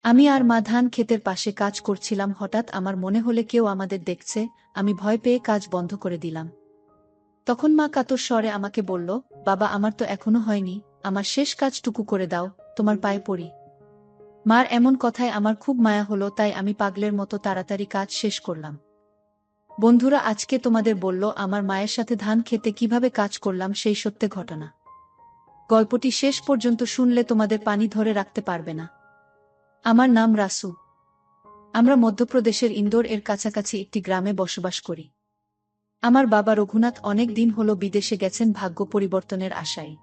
আমি আর মা ধান ক্ষেতের পাশে কাজ করছিলাম, হঠাৎ আমার মনে হলে কেউ আমাদের দেখছে। আমি ভয় পেয়ে কাজ বন্ধ করে দিলাম। তখন মা কাতর স্বরে আমাকে বলল, বাবা, আমার তো এখনো হয়নি, আমার শেষ কাজটুকু করে দাও, তোমার পায়ে পড়ি। মার এমন কথায় আমার খুব মায়া হলো, তাই আমি পাগলের মতো তাড়াতাড়ি কাজ শেষ করলাম। বন্ধুরা, আজকে তোমাদের বলল আমার মায়ের সাথে ধান খেতে কিভাবে কাজ করলাম সেই সত্য ঘটনা। গল্পটি শেষ পর্যন্ত শুনলে তোমাদের পানি ধরে রাখতে পারবে না। আমার নাম রাসু। আমরা মধ্যপ্রদেশের ইন্দোর এর কাছাকাছি একটি গ্রামে বসবাস করি। আমার বাবা রঘুনাথ অনেক দিন হলো বিদেশে গেছেন ভাগ্য পরিবর্তনের আশায়।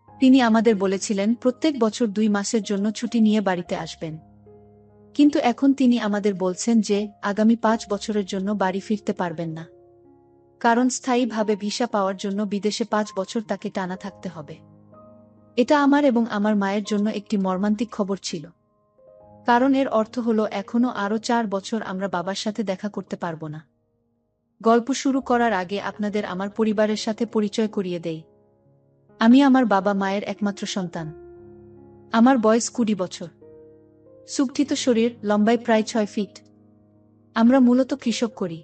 তিনি আমাদের বলেছিলেন প্রত্যেক বছর 2 মাসের জন্য ছুটি নিয়ে বাড়িতে আসবেন। কিন্তু এখন তিনি আমাদের বলছেন যে আগামী 5 বছরের জন্য বাড়ি ফিরতে পারবেন না। কারণ স্থায়ীভাবে ভিসা পাওয়ার জন্য বিদেশে 5 বছর তাকে টানা থাকতে হবে। এটা আমার এবং আমার মায়ের জন্য একটি মর্মান্তিক খবর ছিল। কারণ এর অর্থ হলো এখনো আরও 4 বছর আমরা বাবার সাথে দেখা করতে পারব না। গল্প শুরু করার আগে আপনাদের আমার পরিবারের সাথে পরিচয় করিয়ে দেই। আমি আমার বাবা মায়ের একমাত্র সন্তান। আমার বয়স 20 বছর। সুগঠিত শরীর, লম্বায় প্রায় 6 ফিট। আমরা মূলত কৃষক করি।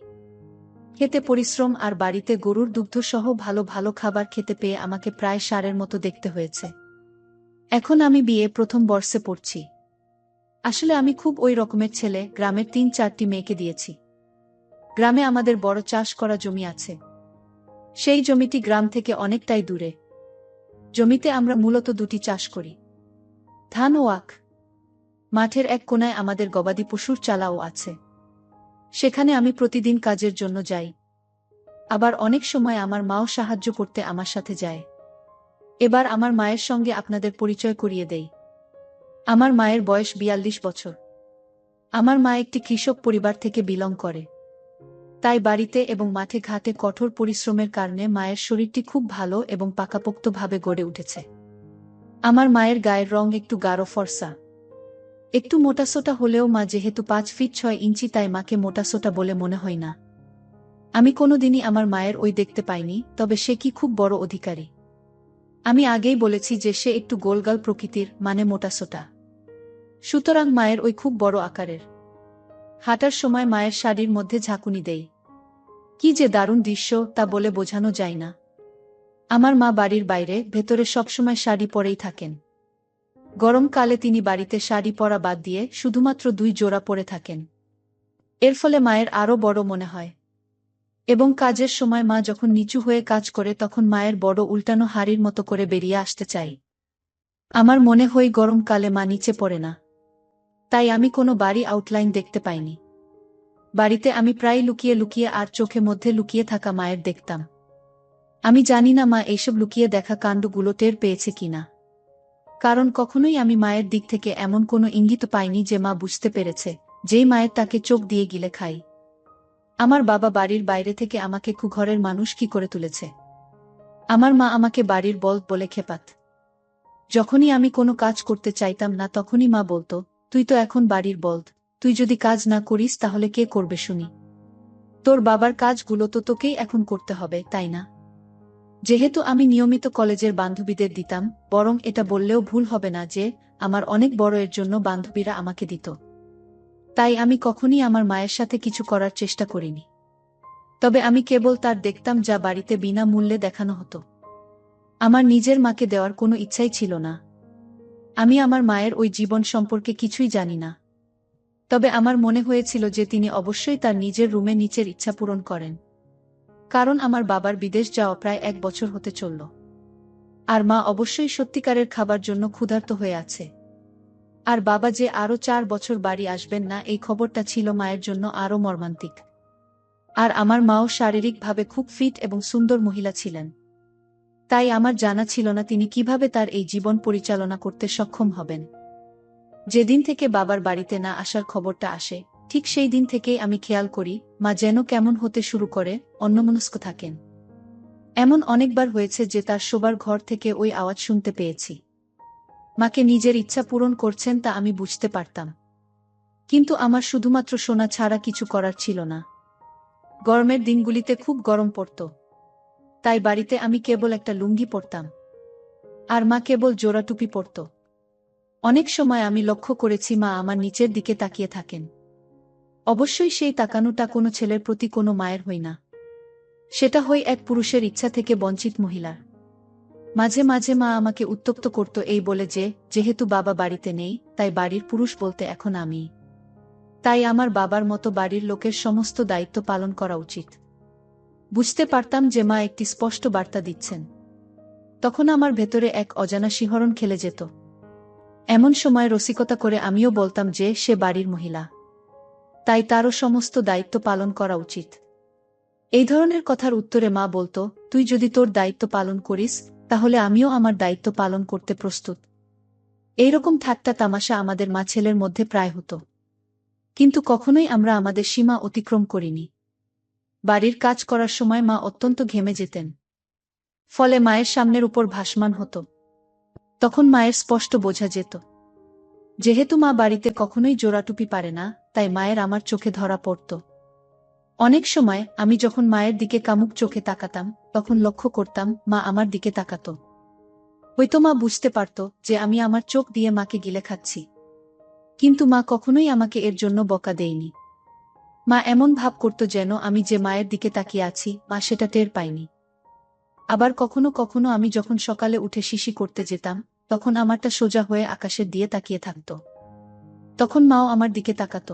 খেতে পরিশ্রম আর বাড়িতে গরুর দুগ্ধ সহ ভালো ভালো খাবার খেতে পেয়ে আমাকে প্রায় ষাঁড়ের মতো দেখতে হয়েছে। এখন আমি বিয়ে প্রথম বর্ষে পড়ছি। আসলে আমি খুব ওই রকমের ছেলে, গ্রামের 3-4টি মেয়েকে দিয়েছি। গ্রামে আমাদের বড় চাষ করা জমি আছে। সেই জমিটি গ্রাম থেকে অনেকটাই দূরে। জমিতে আমরা মূলত 2টি চাষ করি, ধান ও আখ। মাঠের এক কোণায় আমাদের গবাদি পশুর চালাও আছে। সেখানে আমি প্রতিদিন কাজের জন্য যাই। আবার অনেক সময় আমার মাও সাহায্য করতে আমার সাথে যায়। এবার আমার মায়ের সঙ্গে আপনাদের পরিচয় করিয়ে দেই। আমার মায়ের বয়স 42 বছর। আমার মা একটি কৃষক পরিবার থেকে বিলং করে। তাই বাড়িতে এবং মাঠে ঘাটে কঠোর পরিশ্রমের কারণে মায়ের শরীরটি খুব ভালো এবং পাকাপোক্তভাবে গড়ে উঠেছে। আমার মায়ের গায়ের রং একটু গাঢ় ফর্সা। একটু মোটাসোটা হলেও মা যেহেতু 5 ফিট 6 ইঞ্চি, তাই মাকে মোটাসোটা বলে মনে হয় না। আমি কোনোদিনই আমার মায়ের ওই দেখতে পাইনি, তবে সে কি খুব বড় অধিকারী। আমি আগেই বলেছি যে সে একটু গোলগাল প্রকৃতির, মানে মোটাসোটা। সুতরাং মায়ের ওই খুব বড় আকারের। হাঁটার সময় মায়ের শাড়ির মধ্যে ঝাঁকুনি দেই। কি যে দারুণ দৃশ্য, তা বলে বোঝানো যায় না। আমার মা বাড়ির বাইরে ভেতরে সবসময় শাড়ি পরেই থাকেন। গরমকালে তিনি বাড়িতে শাড়ি পরা বাদ দিয়ে শুধুমাত্র 2 জোড়া পরে থাকেন। এর ফলে মায়ের আরও বড় মনে হয়। এবং কাজের সময় মা যখন নিচু হয়ে কাজ করে তখন মায়ের বড় উল্টানো হাড়ির মতো করে বেরিয়ে আসতে চাই। আমার মনে হয় গরমকালে মা নিচে পড়ে না। তাই আমি কোনো বাড়ি আউটলাইন দেখতে পাইনি। বাড়িতে আমি প্রায় লুকিয়ে লুকিয়ে আর চোখে মধ্যে লুকিয়ে থাকা মায়ের দেখতাম। আমি জানি না মা এইসব লুকিয়ে দেখা কাণ্ডগুলো টের পেয়েছে কিনা। কারণ কখনোই আমি মায়ের দিক থেকে এমন কোনো ইঙ্গিত পাইনি যে মা বুঝতে পেরেছে যেই মায়ের তাকে চোখ দিয়ে গিলে খাই। আমার বাবা বাড়ির বাইরে থেকে আমাকে ঘরের মানুষ কি করে তুলেছে। আমার মা আমাকে বাড়ির বলদ বলে খেপাত। যখনই আমি কোনো কাজ করতে চাইতাম না তখনই মা বলতো, তুই তো এখন বাড়ির বলদ, তুই যদি কাজ না করিস তাহলে কে করবে শুনি। তোর বাবার কাজগুলো তো তোকেই এখন করতে হবে, তাই না? যেহেতু আমি নিয়মিত কলেজের বান্ধবীদের দিতাম, বরং এটা বললেও ভুল হবে না যে আমার অনেক বড় এর জন্য বান্ধবীরা আমাকে দিত। তাই আমি কখনই আমার মায়ের সাথে কিছু করার চেষ্টা করিনি। তবে আমি কেবল তার দেখতাম যা বাড়িতে বিনা মূল্যে দেখানো হতো। আমার নিজের মাকে দেওয়ার কোনো ইচ্ছাই ছিল না। আমি আমার মায়ের ওই জীবন সম্পর্কে কিছুই জানি না। তবে আমার মনে হয়েছিল যে তিনি অবশ্যই তার নিজের রুমে নিচের ইচ্ছা পূরণ করেন। কারণ আমার বাবার বিদেশ যাওয়া প্রায় 1 বছর হতে চলল। আর মা অবশ্যই সত্যিকারের খাবার জন্য ক্ষুধার্ত হয়ে আছে। আর বাবা যে আরও 4 বছর বাড়ি আসবেন না, এই খবরটা ছিল মায়ের জন্য আরও মর্মান্তিক। আর আমার মাও শারীরিকভাবে খুব ফিট এবং সুন্দর মহিলা ছিলেন। তাই আমার জানা ছিল না তিনি কিভাবে তার এই জীবন পরিচালনা করতে সক্ষম হবেন। যেদিন থেকে বাবার বাড়িতে না আসার খবরটা আসে, ঠিক সেই দিন থেকেই আমি খেয়াল করি মা যেন কেমন হতে শুরু করে, অন্যমনস্ক থাকেন। এমন অনেকবার হয়েছে যে তার শোবার ঘর থেকে ওই আওয়াজ শুনতে পেয়েছি। মাকে নিজের ইচ্ছা পূরণ করছেন তা আমি বুঝতে পারতাম। কিন্তু আমার শুধুমাত্র শোনা ছাড়া কিছু করার ছিল না। গরমের দিনগুলিতে খুব গরম পড়ত। তাই বাড়িতে আমি কেবল একটা লুঙ্গি পরতাম। আর মা কেবল জোড়া টুপি পরত। অনেক সময় আমি লক্ষ্য করেছি মা আমার নিচের দিকে তাকিয়ে থাকেন। অবশ্যই সেই তাকানোটা কোনো ছেলের প্রতি কোনো মায়ের হই না, সেটা হয় এক পুরুষের ইচ্ছা থেকে বঞ্চিত মহিলার। মাঝে মাঝে মা আমাকে উত্তপ্ত করত এই বলে যে যেহেতু বাবা বাড়িতে নেই তাই বাড়ির পুরুষ বলতে এখন আমি, তাই আমার বাবার মতো বাড়ির লোকের সমস্ত দায়িত্ব পালন করা উচিত। বুঝতে পারতাম যে মা একটি স্পষ্ট বার্তা দিচ্ছেন। তখন আমার ভেতরে এক অজানা শিহরণ খেলে যেত। এমন সময় রসিকতা করে আমিও বলতাম যে সে বাড়ির মহিলা, তাই তারও সমস্ত দায়িত্ব পালন করা উচিত। এই ধরনের কথার উত্তরে মা বলতো, তুই যদি তোর দায়িত্ব পালন করিস তাহলে আমিও আমার দায়িত্ব পালন করতে প্রস্তুত। এইরকম ঠাট্টা তামাশা আমাদের মা ছেলের মধ্যে প্রায় হতো, কিন্তু কখনোই আমরা আমাদের সীমা অতিক্রম করিনি। বাড়ির কাজ করার সময় মা অত্যন্ত ঘেমে যেতেন, ফলে মায়ের সামনের উপর ভাসমান হতো। তখন মায়ের স্পষ্ট বোঝা যেত। যেহেতু মা বাড়িতে কখনোই জোড়াটুপি পারে না, তাই মায়ের আমার চোখে ধরা পড়ত। অনেক সময় আমি যখন মায়ের দিকে কামুক চোখে তাকাতাম তখন লক্ষ্য করতাম মা আমার দিকে তাকাত। হয়তো মা বুঝতে পারত যে আমি আমার চোখ দিয়ে মাকে গিলে খাচ্ছি, কিন্তু মা কখনোই আমাকে এর জন্য বকা দেয়নি। মা এমন ভাব করত যেন আমি যে মায়ের দিকে তাকিয়ে আছি মা সেটা টের পাইনি। আবার কখনো কখনো আমি যখন সকালে উঠে শিশি করতে যেতাম তখন আমারটা সোজা হয়ে আকাশের দিয়ে তাকিয়ে থাকত। তখন মাও আমার দিকে তাকাত।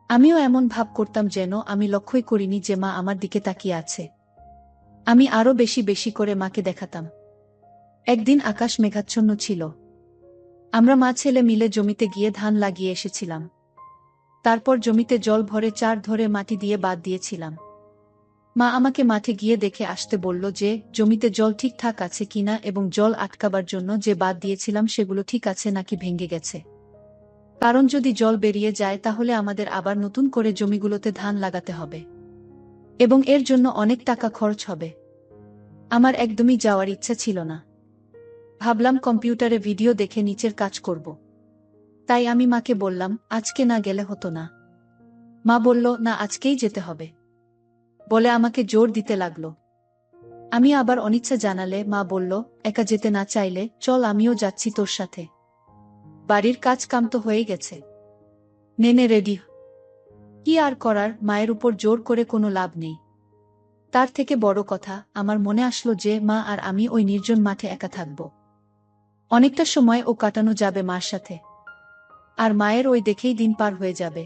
আমিও এমন ভাব করতাম যেন আমি লক্ষ্যই করিনি যে মা আমার দিকে তাকিয়ে আছে। আমি আরো বেশি বেশি করে মাকে দেখাতাম। একদিন আকাশ মেঘাচ্ছন্ন ছিল। আমরা মা ছেলে মিলে জমিতে গিয়ে ধান লাগিয়ে এসেছিলাম। তারপর জমিতে জল ভরে চার ধরে মাটি দিয়ে বাদ দিয়েছিলাম। মা আমাকে মাঠে গিয়ে দেখে আসতে বলল যে জমিতে জল ঠিকঠাক আছে কিনা এবং জল আটকাবার জন্য যে বাদ দিয়েছিলাম সেগুলো ঠিক আছে নাকি ভেঙে গেছে। কারণ যদি জল বেরিয়ে যায় তাহলে আমাদের আবার নতুন করে জমিগুলোতে ধান লাগাতে হবে এবং এর জন্য অনেক টাকা খরচ হবে। আমার একদমই যাওয়ার ইচ্ছা ছিল না। ভাবলাম কম্পিউটারে ভিডিও দেখে নিচের কাজ করব। তাই আমি মাকে বললাম, আজকে না গেলে হতো না? মা বলল, না, আজকেই যেতে হবে, বলে আমাকে জোর দিতে লাগলো। আমি আবার অনিচ্ছা জানালে মা বলল, একা যেতে না চাইলে চল, আমিও যাচ্ছি তোর সাথে। বাড়ির কাজ কাম তো হয়ে গেছে, নেনে রেডি। কি আর করার, মায়ের উপর জোর করে কোনো লাভ নেই। তার থেকে বড় কথা, আমার মনে আসলো যে মা আর আমি ওই নির্জন মাঠে একা থাকব। অনেকটা সময় ও কাটানো যাবে মার সাথে, আর মায়ের ওই দেখেই দিন পার হয়ে যাবে।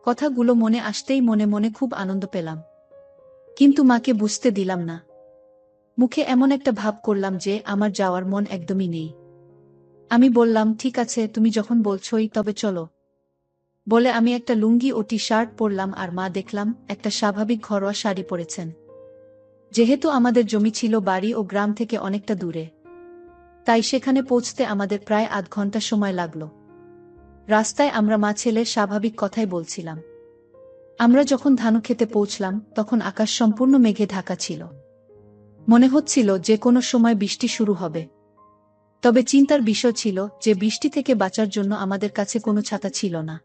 কথাগুলো মনে আসতেই মনে মনে খুব আনন্দ পেলাম, কিন্তু মাকে বুঝতে দিলাম না। মুখে এমন একটা ভাব করলাম যে আমার যাওয়ার মন একদমই নেই। আমি বললাম, ঠিক আছে, তুমি যখন বলছোই তবে চলো, বলে আমি একটা লুঙ্গি ও টি শার্ট পরলাম আর মা দেখলাম একটা স্বাভাবিক ঘরোয়া শাড়ি পরেছেন। যেহেতু আমাদের জমি ছিল বাড়ি ও গ্রাম থেকে অনেকটা দূরে, তাই সেখানে পৌঁছতে আমাদের প্রায় আধ ঘন্টা সময় লাগলো। রাস্তায় আমরা মা ছেলের স্বাভাবিক কথাই বলছিলাম। আমরা যখন ধানক্ষেতে পৌঁছলাম তখন আকাশ সম্পূর্ণ মেঘে ঢাকা ছিল। মনে হচ্ছিল যে কোনো সময় বৃষ্টি শুরু হবে। তবে চিন্তার বিষয় ছিল যে বৃষ্টি থেকে বাঁচার জন্য আমাদের কাছে কোনো ছাতা ছিল না।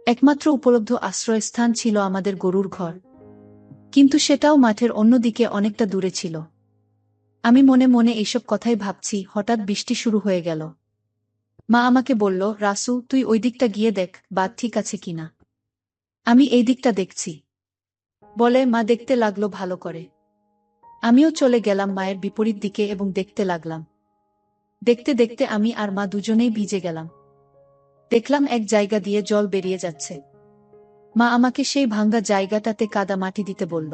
একমাত্র উপলব্ধ আশ্রয়স্থান ছিল আমাদের গরুর ঘর, কিন্তু সেটাও মাঠের অন্যদিকে অনেকটা দূরে ছিল। আমি মনে মনে এইসব কথাই ভাবছি, হঠাৎ বৃষ্টি শুরু হয়ে গেল। মা আমাকে বলল, রাসু, তুই ওই দিকটা গিয়ে দেখ বাদ ঠিক আছে কিনা। আমি এই দিকটা দেখছি, বলে মা দেখতে লাগলো ভালো করে। আমিও চলে গেলাম মায়ের বিপরীত দিকে এবং দেখতে লাগলাম। দেখতে দেখতে আমি আর মা দুজনেই ভিজে গেলাম। দেখলাম এক জায়গা দিয়ে জল বেরিয়ে যাচ্ছে। মা আমাকে সেই ভাঙ্গা জায়গাটাতে কাদা মাটি দিতে বলল।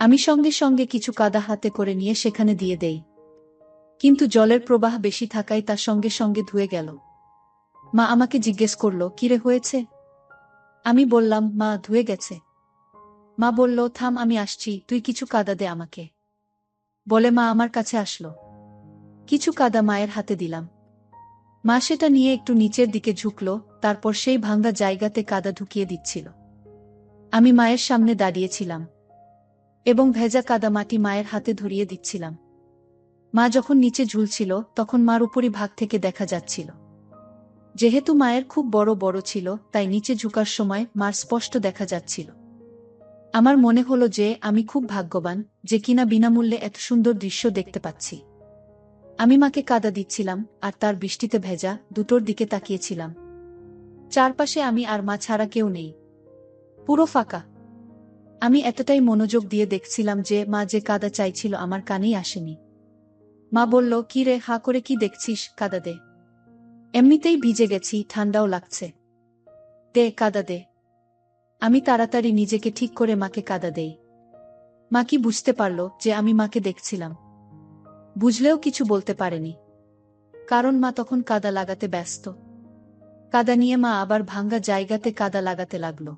আমি সঙ্গে সঙ্গে কিছু কাদা হাতে করে নিয়ে সেখানে দিয়ে দেই, কিন্তু জলের প্রবাহ বেশি থাকায় তার সঙ্গে সঙ্গে ধুয়ে গেল। মা আমাকে জিজ্ঞেস করল, কিরে হয়েছে? আমি বললাম, মা, ধুয়ে গেছে। মা বলল, থাম, আমি আসছি, তুই কিছু কাদা দে আমাকে, বলে মা আমার কাছে আসলো। কিছু কাদা মায়ের হাতে দিলাম। মা সেটা নিয়ে একটু নিচের দিকে ঝুঁকল, তারপর সেই ভাঙ্গা জায়গাতে কাদা ঢুকিয়ে দিচ্ছিল। আমি মায়ের সামনে দাঁড়িয়েছিলাম এবং ভেজা কাদা মাটি মায়ের হাতে ধরিয়ে দিচ্ছিলাম। মা যখন নিচে ঝুলছিল তখন মার উপরি ভাগ থেকে দেখা যাচ্ছিল। যেহেতু মায়ের খুব বড় বড় ছিল তাই নিচে ঝুঁকার সময় মার স্পষ্ট দেখা যাচ্ছিল। আমার মনে হলো যে আমি খুব ভাগ্যবান যে কিনা বিনামূল্যে এত সুন্দর দৃশ্য দেখতে পাচ্ছি। আমি মাকে কাদা দিচ্ছিলাম আর তার বৃষ্টিতে ভেজা দুটোর দিকে তাকিয়েছিলাম। চারপাশে আমি আর মা ছাড়া কেউ নেই, পুরো ফাঁকা। আমি এতটাই মনোযোগ দিয়ে দেখছিলাম যে মা যে কাদা চাইছিল আমার কানেই আসেনি। মা বলল, কি রে, হা করে কি দেখছিস, কাদা দে। এমনিতেই ভিজে গেছি, ঠান্ডাও লাগছে, দে কাদা দে। আমি তাড়াতাড়ি নিজেকে ঠিক করে মাকে কাদা দেই। মা কি বুঝতে পারল যে আমি মাকে দেখছিলাম? বুঝলেও কিছু বলতে পারেনি, কারণ মা তখন কাদা লাগাতে ব্যস্ত। কাদা নিয়ে মা আবার ভাঙ্গা জায়গাতে কাদা লাগাতে লাগলো।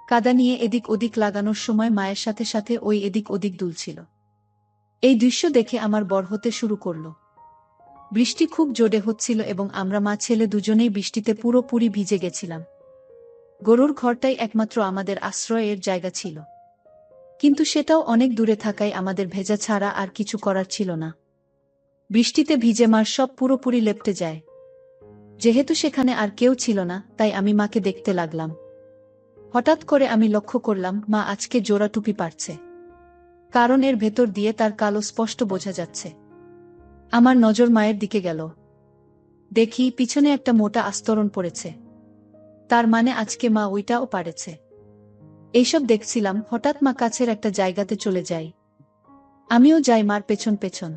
কাদা নিয়ে এদিক ওদিক লাগানোর সময় মায়ের সাথে সাথে ওই এদিক ওদিক দুলছিল। এই দৃশ্য দেখে আমার বর হতে শুরু করল। বৃষ্টি খুব জোরে হচ্ছিল এবং আমরা মা ছেলে দুজনেই বৃষ্টিতে পুরোপুরি ভিজে গেছিলাম। গরুর ঘরটাই একমাত্র আমাদের আশ্রয়ের জায়গা ছিল, কিন্তু সেটাও অনেক দূরে থাকায় আমাদের ভেজা ছাড়া আর কিছু করার ছিল না। বৃষ্টিতে ভিজে মার সব পুরোপুরি লেপ্টে যায়। যেহেতু সেখানে আর কেউ ছিল না, তাই আমি মাকে দেখতে লাগলাম। হঠাৎ করে আমি লক্ষ্য করলাম মা আজকে জোড়া টুপি পারছে, কারণ এর ভেতর দিয়ে তার কালো স্পষ্ট বোঝা যাচ্ছে। আমার নজর মায়ের দিকে গেল। দেখি পিছনে একটা মোটা আস্তরণ পড়েছে। তার মানে আজকে মা ওইটাও পারেছে। এইসব দেখছিলাম, হঠাৎ মা কাছের একটা জায়গাতে চলে যাই। আমিও যাই মার পেছন পেছন।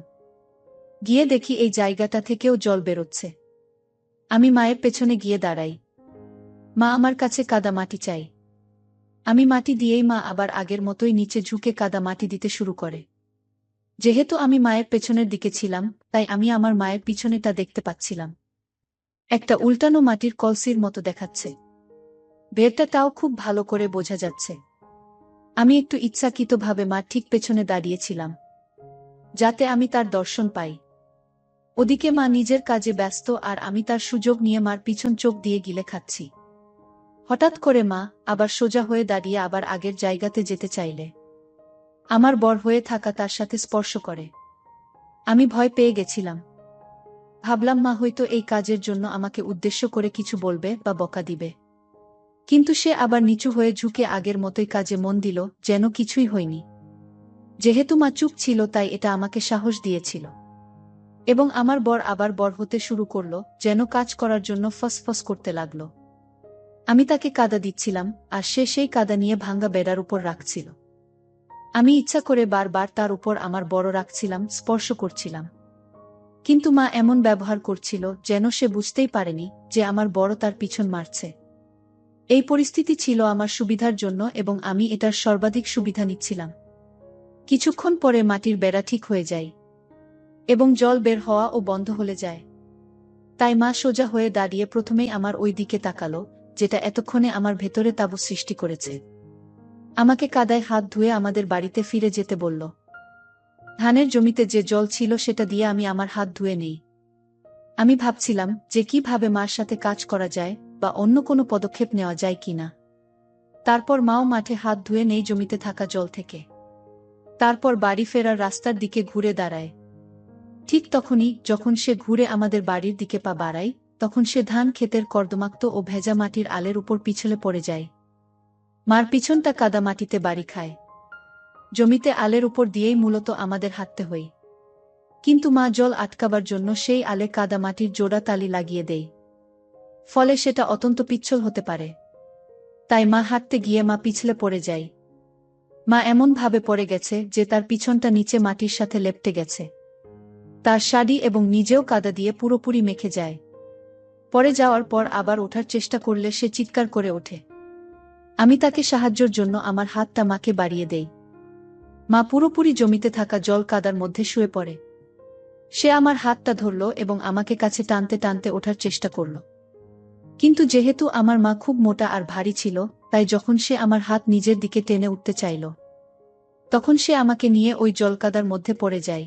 গিয়ে দেখি এই জায়গাটা থেকেও জল বেরোচ্ছে। আমি মায়ের পেছনে গিয়ে দাঁড়াই। মা আমার কাছে কাদা মাটি চাই। আমি মাটি দিয়েই মা আবার আগের মতোই নিচে ঝুঁকে কাদা মাটি দিতে শুরু করে। যেহেতু আমি মায়ের পেছনের দিকে ছিলাম, তাই আমি আমার মায়ের পিছনেটা দেখতে পাচ্ছিলাম। একটা উল্টানো মাটির কলসির মতো দেখাচ্ছে। বেরটা তাও খুব ভালো করে বোঝা যাচ্ছে। আমি একটু ইচ্ছাকৃতভাবে মার ঠিক পেছনে দাঁড়িয়েছিলাম, যাতে আমি তার দর্শন পাই। ওদিকে মা নিজের কাজে ব্যস্ত আর আমি তার সুযোগ নিয়ে মার পিছন চোখ দিয়ে গিলে খাচ্ছি। হঠাৎ করে মা আবার সোজা হয়ে দাঁড়িয়ে আবার আগের জায়গাতে যেতে চাইলে আমার বর হয়ে থাকা তার সাথে স্পর্শ করে। আমি ভয় পেয়ে গেছিলাম। ভাবলাম মা হয়তো এই কাজের জন্য আমাকে উদ্দেশ্য করে কিছু বলবে বা বকা দিবে। কিন্তু সে আবার নিচু হয়ে ঝুঁকে আগের মতোই কাজে মন দিল, যেন কিছুই হয়নি। যেহেতু মা চুপ ছিল, তাই এটা আমাকে সাহস দিয়েছিল। এবং আমার বর আবার বর হতে শুরু করল, যেন কাজ করার জন্য ফসফস করতে লাগল। আমি তাকে কাদা দিচ্ছিলাম, আর সে সেই কাদা নিয়ে ভাঙ্গা বেড়ার উপর রাখছিল। আমি ইচ্ছা করে বারবার তার উপর আমার বড় রাখছিলাম, স্পর্শ করছিলাম। কিন্তু মা এমন ব্যবহার করছিল যেন সে বুঝতেই পারেনি যে আমার বড় তার পিছন মারছে। এই পরিস্থিতি ছিল আমার সুবিধার জন্য এবং আমি এটার সর্বাধিক সুবিধা নিচ্ছিলাম। কিছুক্ষণ পরে মাটির বেড়া ঠিক হয়ে যায় এবং জল বের হওয়া ও বন্ধ হলে যায়। তাই মা সোজা হয়ে দাঁড়িয়ে প্রথমেই আমার ওই দিকে তাকালো, যেটা এতক্ষণে আমার ভেতরে তাঁবু সৃষ্টি করেছে। আমাকে কাদায় হাত ধুয়ে আমাদের বাড়িতে ফিরে যেতে বলল। ধানের জমিতে যে জল ছিল সেটা দিয়ে আমি আমার হাত ধুয়ে নেই। আমি ভাবছিলাম যে কিভাবে মার সাথে কাজ করা যায় বা অন্য কোনো পদক্ষেপ নেওয়া যায় কিনা। তারপর মাও মাঠে হাত ধুয়ে নেই জমিতে থাকা জল থেকে। তারপর বাড়ি ফেরার রাস্তার দিকে ঘুরে দাঁড়ায়। ঠিক তখনই যখন সে ঘুরে আমাদের বাড়ির দিকে পা বাড়ায়, তখন সে ধান ক্ষেতের কর্দমাক্ত ও ভেজা মাটির আলের উপর পিছলে পড়ে যায়। মার পিছনটা কাদা মাটিতে বাড়ি খায়। জমিতে আলের উপর দিয়েই মূলত আমাদের হাঁটতে হয়। কিন্তু মা জল আটকাবার জন্য সেই আলে কাদা মাটির জোড়া তালি লাগিয়ে দেয়। ফলে সেটা অত্যন্ত পিচ্ছল হতে পারে। তাই মা হাঁটতে গিয়ে মা পিছলে পড়ে যায়। মা এমনভাবে পড়ে গেছে যে তার পিছনটা নিচে মাটির সাথে লেপ্টে গেছে। তার শাড়ি এবং নিজেও কাদা দিয়ে পুরোপুরি মেখে যায়। পড়ে যাওয়ার পর আবার ওঠার চেষ্টা করলে সে চিৎকার করে ওঠে। আমি তাকে সাহায্যের জন্য আমার হাতটা মাকে বাড়িয়ে দেই। মা পুরোপুরি জমিতে থাকা জল কাদার মধ্যে শুয়ে পড়ে। সে আমার হাতটা ধরল এবং আমাকে কাছে টানতে টানতে ওঠার চেষ্টা করল। কিন্তু যেহেতু আমার মা খুব মোটা আর ভারী ছিল, তাই যখন সে আমার হাত নিজের দিকে টেনে উঠতে চাইল, তখন সে আমাকে নিয়ে ওই জলকাদার মধ্যে পড়ে যায়।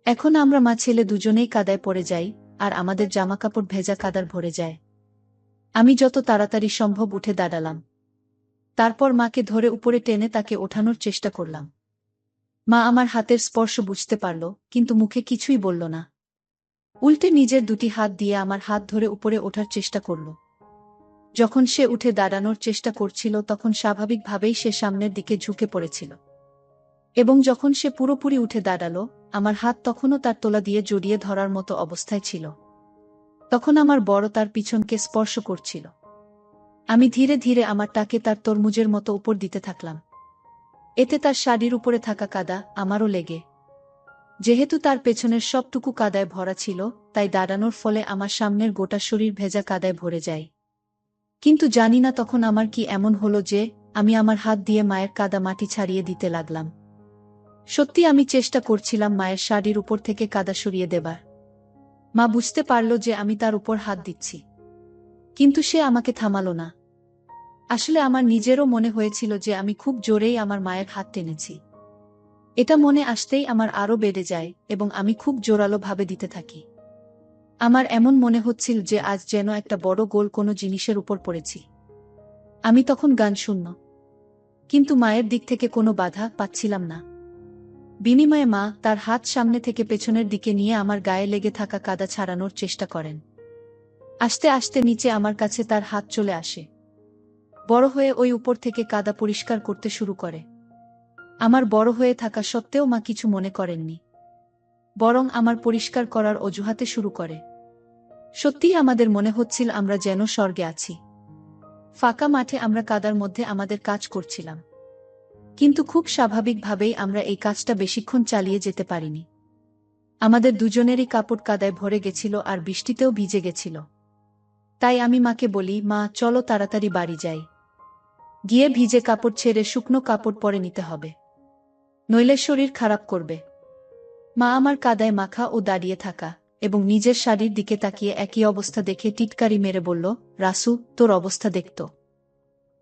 এখন আমরা মা ছেলে দুজনেই কাদায় পড়ে যাই, আর আমাদের জামাকাপড় ভেজা কাদার ভরে যায়। আমি যত তাড়াতাড়ি সম্ভব উঠে দাঁড়ালাম। তারপর মাকে ধরে উপরে টেনে তাকে ওঠানোর চেষ্টা করলাম। মা আমার হাতের স্পর্শ বুঝতে পারল, কিন্তু মুখে কিছুই বলল না। উল্টে নিজের দুটি হাত দিয়ে আমার হাত ধরে উপরে ওঠার চেষ্টা করল। যখন সে উঠে দাঁড়ানোর চেষ্টা করছিল, তখন স্বাভাবিকভাবেই সে সামনের দিকে ঝুঁকে পড়েছিল। এবং যখন সে পুরোপুরি উঠে দাঁড়ালো, আমার হাত তখনও তার তোলা দিয়ে জড়িয়ে ধরার মতো অবস্থায় ছিল। তখন আমার বড় তার পিছনকে স্পর্শ করছিল। আমি ধীরে ধীরে আমার টাকে তার তরমুজের মতো উপর দিতে থাকলাম। এতে তার শাড়ির উপরে থাকা কাদা আমারও লেগে। যেহেতু তার পেছনের সবটুকু কাদায় ভরা ছিল, তাই দাঁড়ানোর ফলে আমার সামনের গোটা শরীর ভেজা কাদায় ভরে যায়। কিন্তু জানি না তখন আমার কি এমন হলো যে আমি আমার হাত দিয়ে মায়ের কাদা মাটি ছাড়িয়ে দিতে লাগলাম। সত্যি আমি চেষ্টা করছিলাম মায়ের শাড়ির উপর থেকে কাদা সরিয়ে দেবার। মা বুঝতে পারল যে আমি তার উপর হাত দিচ্ছি, কিন্তু সে আমাকে থামালো না। আসলে আমার নিজেরও মনে হয়েছিল যে আমি খুব জোরেই আমার মায়ের হাত টেনেছি। এটা মনে আসতেই আমার আরও বেড়ে যায় এবং আমি খুব জোরালো ভাবে দিতে থাকি। আমার এমন মনে হচ্ছিল যে আজ যেন একটা বড় গোল কোনো জিনিসের উপর পড়েছি। আমি তখন গান শূন্য, কিন্তু মায়ের দিক থেকে কোনো বাধা পাচ্ছিলাম না। বিনিময়ে মা তার হাত সামনে থেকে পেছনের দিকে নিয়ে আমার গায়ে লেগে থাকা কাদা ছাড়ানোর চেষ্টা করেন। আস্তে আস্তে নিচে আমার কাছে তার হাত চলে আসে। বড় হয়ে ওই উপর থেকে কাদা পরিষ্কার করতে শুরু করে। আমার বড় হয়ে থাকা সত্ত্বেও মা কিছু মনে করেননি, বরং আমার পরিষ্কার করার অজুহাতে শুরু করে। সত্যিই আমাদের মনে হচ্ছিল আমরা যেন স্বর্গে আছি। ফাঁকা মাঠে আমরা কাদার মধ্যে আমাদের কাজ করছিলাম, কিন্তু খুব স্বাভাবিকভাবেই আমরা এই কাজটা বেশিক্ষণ চালিয়ে যেতে পারিনি। আমাদের দুজনেরই কাপড় কাদায় ভরে গেছিল আর বৃষ্টিতেও ভিজে গেছিল। তাই আমি মাকে বলি, মা চলো তাড়াতাড়ি বাড়ি যাই, গিয়ে ভিজে কাপড় ছেড়ে শুকনো কাপড় পরে নিতে হবে, নইলে শরীর খারাপ করবে। মা আমার কাদায় মাখা ও দাঁড়িয়ে থাকা এবং নিজের শাড়ির দিকে তাকিয়ে একই অবস্থা দেখে টিটকারি মেরে বলল, রাসু, তোর অবস্থা দেখতো।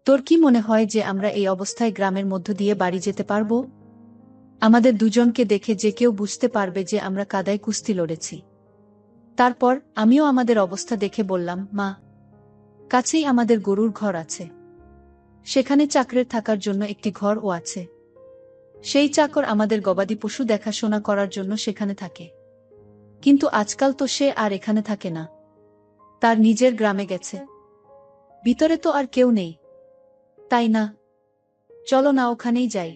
তোর কি মনে হয় যে আমরা এই অবস্থায় গ্রামের মধ্য দিয়ে বাড়ি যেতে পারবো? আমাদের দুজনকে দেখে যে কেউ বুঝতে পারবে যে আমরা কাদায় কুস্তি লড়েছি। তারপর আমিও আমাদের অবস্থা দেখে বললাম, মা, কাছেই আমাদের গরুর ঘর আছে। সেখানে চাকরের থাকার জন্য একটি ঘরও আছে। সেই চাকর আমাদের গবাদি পশু দেখাশোনা করার জন্য সেখানে থাকে। কিন্তু আজকাল তো সে আর এখানে থাকে না, তার নিজের গ্রামে গেছে। ভিতরে তো আর কেউ নেই, তাই না? চলো না ওখানেই যাই।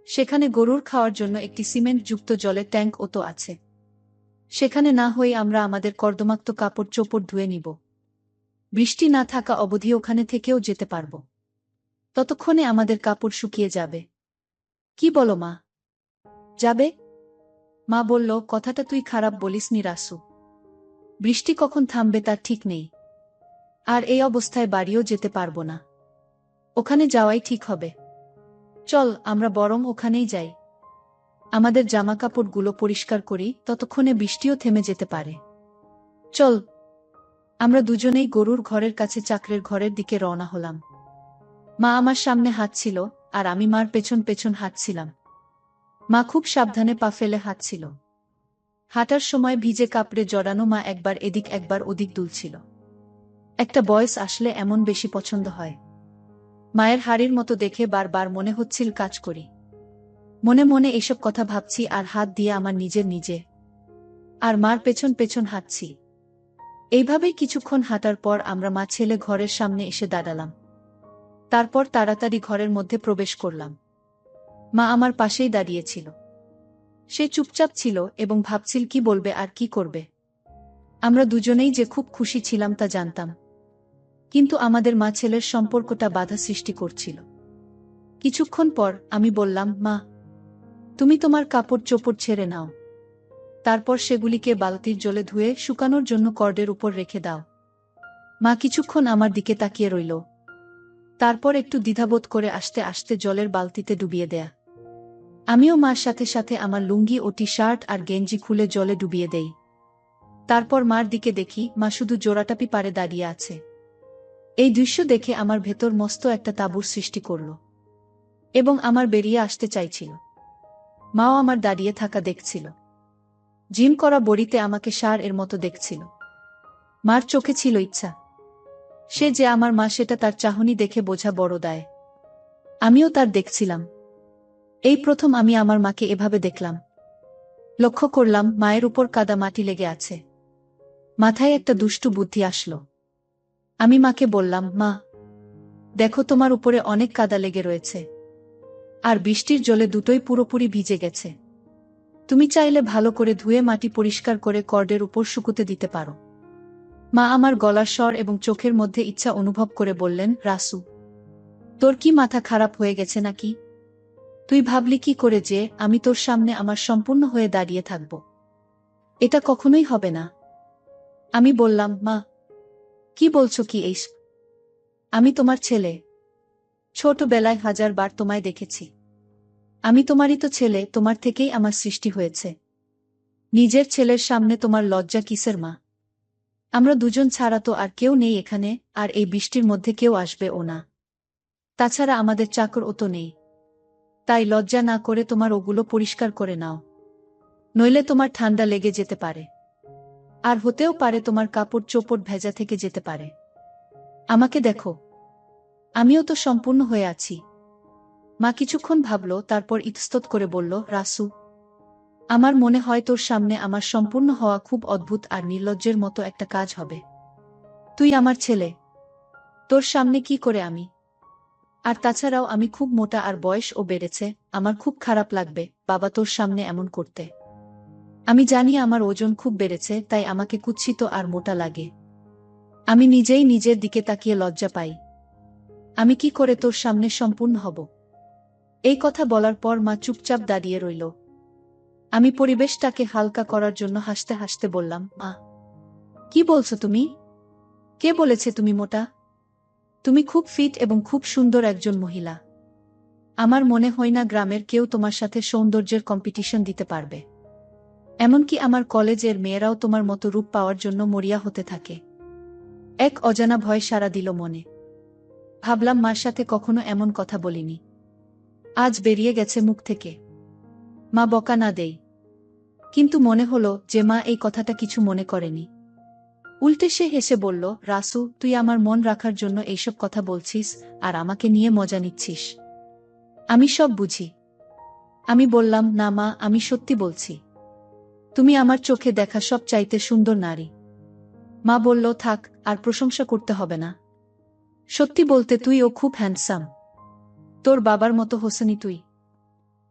সেখানে গরুর খাওয়ার জন্য একটি সিমেন্টযুক্ত জলের ট্যাঙ্কও তো আছে। সেখানে না হয়ে আমরা আমাদের কর্দমাক্ত কাপড় চোপড় ধুয়ে নিব। বৃষ্টি না থাকা অবধি ওখানে থেকেও যেতে পারব। ততক্ষণে আমাদের কাপড় শুকিয়ে যাবে। কি বলো মা, যাবে? মা বলল, কথাটা তুই খারাপ বলিসনি রাসু। বৃষ্টি কখন থামবে তার ঠিক নেই, আর এই অবস্থায় বাড়িও যেতে পারবো না। ওখানে যাওয়াই ঠিক হবে। চল আমরা বরং ওখানেই যাই। আমাদের জামাকাপড়গুলো পরিষ্কার করি, ততক্ষণে বৃষ্টিও থেমে যেতে পারে। চল। আমরা দুজনেই গরুর ঘরের কাছে চাকরের ঘরের দিকে রওনা হলাম। মা আমার সামনে হাঁটছিল আর আমি মার পেছন পেছন হাঁটছিলাম। মা খুব সাবধানে পা ফেলে হাঁটছিল। হাঁটার সময় ভিজে কাপড়ে জড়ানো মা একবার এদিক একবার ওদিক দুলছিল। একটা বয়স আসলে এমন বেশি পছন্দ হয়। মায়ের হাড়ির মতো দেখে বারবার মনে হচ্ছিল কাজ করি। মনে মনে এসব কথা ভাবছি আর হাত দিয়ে আমার নিজে আর মার পেছন পেছন হাঁটছি। এইভাবেই কিছুক্ষণ হাঁটার পর আমরা মা ছেলে ঘরের সামনে এসে দাঁড়ালাম। তারপর তাড়াতাড়ি ঘরের মধ্যে প্রবেশ করলাম। মা আমার পাশেই দাঁড়িয়েছিল। সে চুপচাপ ছিল এবং ভাবছিল কি বলবে আর কি করবে। আমরা দুজনেই যে খুব খুশি ছিলাম তা জানতাম, কিন্তু আমাদের মা ছেলের সম্পর্কটা বাধা সৃষ্টি করছিল। কিছুক্ষণ পর আমি বললাম, মা, তুমি তোমার কাপড় চোপড় ছেড়ে নাও, তারপর সেগুলিকে বালতির জলে ধুয়ে শুকানোর জন্য কর্ডের উপর রেখে দাও। মা কিছুক্ষণ আমার দিকে তাকিয়ে রইল। তারপর একটু দ্বিধাবোধ করে আস্তে আস্তে জলের বালতিতে ডুবিয়ে দেয়া। আমিও মার সাথে সাথে আমার লুঙ্গি ও টি শার্ট আর গেঞ্জি খুলে জলে ডুবিয়ে দেই। তারপর মার দিকে দেখি, মা শুধু জোড়াটাপি পারে দাঁড়িয়ে আছে। এই দৃশ্য দেখে আমার ভেতর মস্ত একটা তাঁবুর সৃষ্টি করল এবং আমার বেরিয়ে আসতে চাইছিল। মাও আমার দাঁড়িয়ে থাকা দেখছিল। জিম করা বড়িতে আমাকে সার এর মতো দেখছিল। মার চোখে ছিল ইচ্ছা। সে যে আমার মা সেটা তার চাহনি দেখে বোঝা বড় দায়। আমিও তার দেখছিলাম। এই প্রথম আমি আমার মাকে এভাবে দেখলাম। লক্ষ্য করলাম মায়ের উপর কাদা মাটি লেগে আছে। মাথায় একটা দুষ্টু বুদ্ধি আসলো। আমি মাকে বললাম, মা, দেখো তোমার উপরে অনেক কাদা লেগে রয়েছে, আর বৃষ্টির জলে দুটোই পুরোপুরি ভিজে গেছে। তুমি চাইলে ভালো করে ধুয়ে মাটি পরিষ্কার করে কর্ডের উপর শুকুতে দিতে পারো। মা আমার গলার স্বর এবং চোখের মধ্যে ইচ্ছা অনুভব করে বললেন, রাসু, তোর কি মাথা খারাপ হয়ে গেছে নাকি? তুই ভাবলি কি করে যে আমি তোর সামনে আমার সম্পূর্ণ হয়ে দাঁড়িয়ে থাকব? এটা কখনোই হবে না। আমি বললাম, মা, কি বলছো কি এই? আমি তোমার ছেলে। ছোটবেলায় 1000 বার তোমায় দেখেছি। আমি তোমারই তো ছেলে, তোমার থেকেই আমার সৃষ্টি হয়েছে। নিজের ছেলের সামনে তোমার লজ্জা কিসের মা? আমরা দুজন ছাড়া তো আর কেউ নেই এখানে, আর এই বৃষ্টির মধ্যে কেউ আসবেও না। তাছাড়া আমাদের চাকরও তো নেই। তাই লজ্জা না করে তোমার ওগুলো পরিষ্কার করে নাও, নইলে তোমার ঠান্ডা লেগে যেতে পারে। আর হতেও পারে তোমার কাপড় চোপড় ভেজা থেকে যেতে পারে। আমাকে দেখো, আমিও তো সম্পূর্ণ হয়ে আছি। মা কিছুক্ষণ ভাবল, তারপর ইতস্তত করে বলল, রাসু, আমার মনে হয় তোর সামনে আমার সম্পূর্ণ হওয়া খুব অদ্ভুত আর নির্লজ্জের মতো একটা কাজ হবে। তুই আমার ছেলে, তোর সামনে কি করে আমি? আর তাছাড়াও আমি খুব মোটা আর বয়সও বেড়েছে, আমার খুব খারাপ লাগবে বাবা তোর সামনে এমন করতে। আমি জানি আমার ওজন খুব বেড়েছে, তাই আমাকে কুৎসিত আর মোটা লাগে। আমি নিজেই নিজের দিকে তাকিয়ে লজ্জা পাই। আমি কি করে তোর সামনে সম্পূর্ণ হব? এই কথা বলার পর মা চুপচাপ দাঁড়িয়ে রইল। আমি পরিবেশটাকে হালকা করার জন্য হাসতে হাসতে বললাম, মা, কি বলছো তুমি? কে বলেছে তুমি মোটা? তুমি খুব ফিট এবং খুব সুন্দর একজন মহিলা। আমার মনে হয় না গ্রামের কেউ তোমার সাথে সৌন্দর্যের কম্পিটিশন দিতে পারবে। এমনকি আমার কলেজের মেয়েরাও তোমার মতো রূপ পাওয়ার জন্য মরিয়া হতে থাকে। এক অজানা ভয় সাড়া দিল মনে। ভাবলাম মার সাথে কখনো এমন কথা বলিনি, আজ বেরিয়ে গেছে মুখ থেকে। মা বকা না দেই, কিন্তু মনে হলো যে মা এই কথাটা কিছু মনে করেনি। উল্টে সে হেসে বলল, রাসু, তুই আমার মন রাখার জন্য এইসব কথা বলছিস আর আমাকে নিয়ে মজা নিচ্ছিস। আমি সব বুঝি। আমি বললাম, না মা, আমি সত্যি বলছি। তুমি আমার চোখে দেখা সব চাইতে সুন্দর নারী। মা বলল, থাক, আর প্রশংসা করতে হবে না। সত্যি বলতে তুইও খুব হ্যান্ডসাম। তোর বাবার মতো হোসেনি তুই।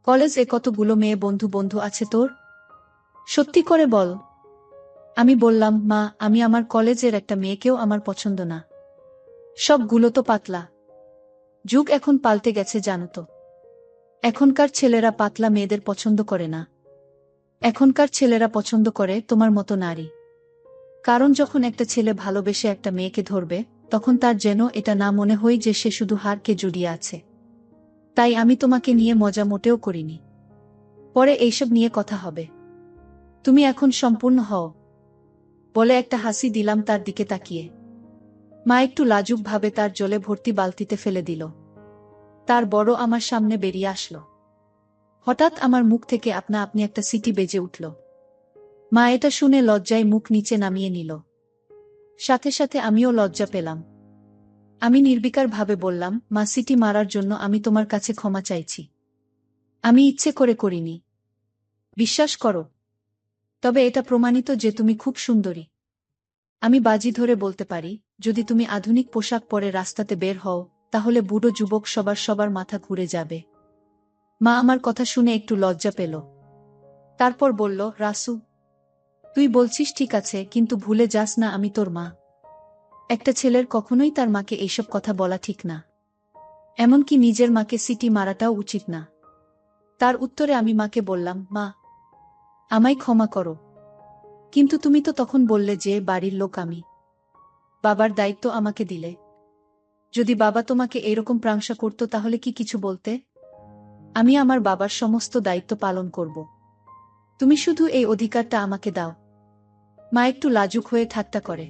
কলেজে কতগুলো মেয়ে বন্ধু বন্ধু আছে তোর? সত্যি করে বল। আমি বললাম, মা, আমি আমার কলেজের একটা মেয়েকেও আমার পছন্দ না। সবগুলো তো পাতলা। যুগ এখন পাল্টে গেছে জানো তো। এখনকার ছেলেরা পাতলা মেয়েদের পছন্দ করে না। এখনকার ছেলেরা পছন্দ করে তোমার মতো নারী। কারণ যখন একটা ছেলে ভালোবেসে একটা মেয়েকে ধরবে, তখন তার যেন এটা না মনে হয় যে সে শুধু হারকে জড়িয়ে আছে। তাই আমি তোমাকে নিয়ে মজা মোটেও করিনি। পরে এইসব নিয়ে কথা হবে। তুমি এখন সম্পূর্ণ হও, বলে একটা হাসি দিলাম তার দিকে তাকিয়ে। মা একটু লাজুক ভাবে তার জলে ভর্তি বালতিতে ফেলে দিল। তার বড় আমার সামনে বেরিয়ে আসলো। হঠাৎ আমার মুখ থেকে আপনা আপনি একটা সিটি বেজে উঠল। মা এটা শুনে লজ্জায় মুখ নিচে নামিয়ে নিল। সাথে সাথে আমিও লজ্জা পেলাম। আমি নির্বিকার ভাবে বললাম, মা, সিটি মারার জন্য আমি তোমার কাছে ক্ষমা চাইছি। আমি ইচ্ছে করে করিনি। বিশ্বাস করো। তবে এটা প্রমাণিত যে তুমি খুব সুন্দরী। আমি বাজি ধরে বলতে পারি, যদি তুমি আধুনিক পোশাক পরে রাস্তাতে বের হও, তাহলে বুড়ো যুবক সবার মাথা ঘুরে যাবে। মা আমার কথা শুনে একটু লজ্জা পেল। তারপর বলল, রাসু, তুই বলছিস ঠিক আছে, কিন্তু ভুলে যাস না আমি তোর মা। একটা ছেলের কখনোই তার মাকে এইসব কথা বলা ঠিক না। এমনকি নিজের মাকে সিটি মারাটাও উচিত না। তার উত্তরে আমি মাকে বললাম, মা, আমায় ক্ষমা করো। কিন্তু তুমি তো তখন বললে যে বাড়ির লোক আমি। বাবার দায়িত্ব আমাকে দিলে। যদি বাবা তোমাকে এরকম প্রাংশা করত তাহলে কি কিছু বলতে? আমি আমার বাবার সমস্ত দায়িত্ব পালন করব। তুমি শুধু এই অধিকারটা আমাকে দাও। মা একটু লাজুক হয়ে ঠাট্টা করে।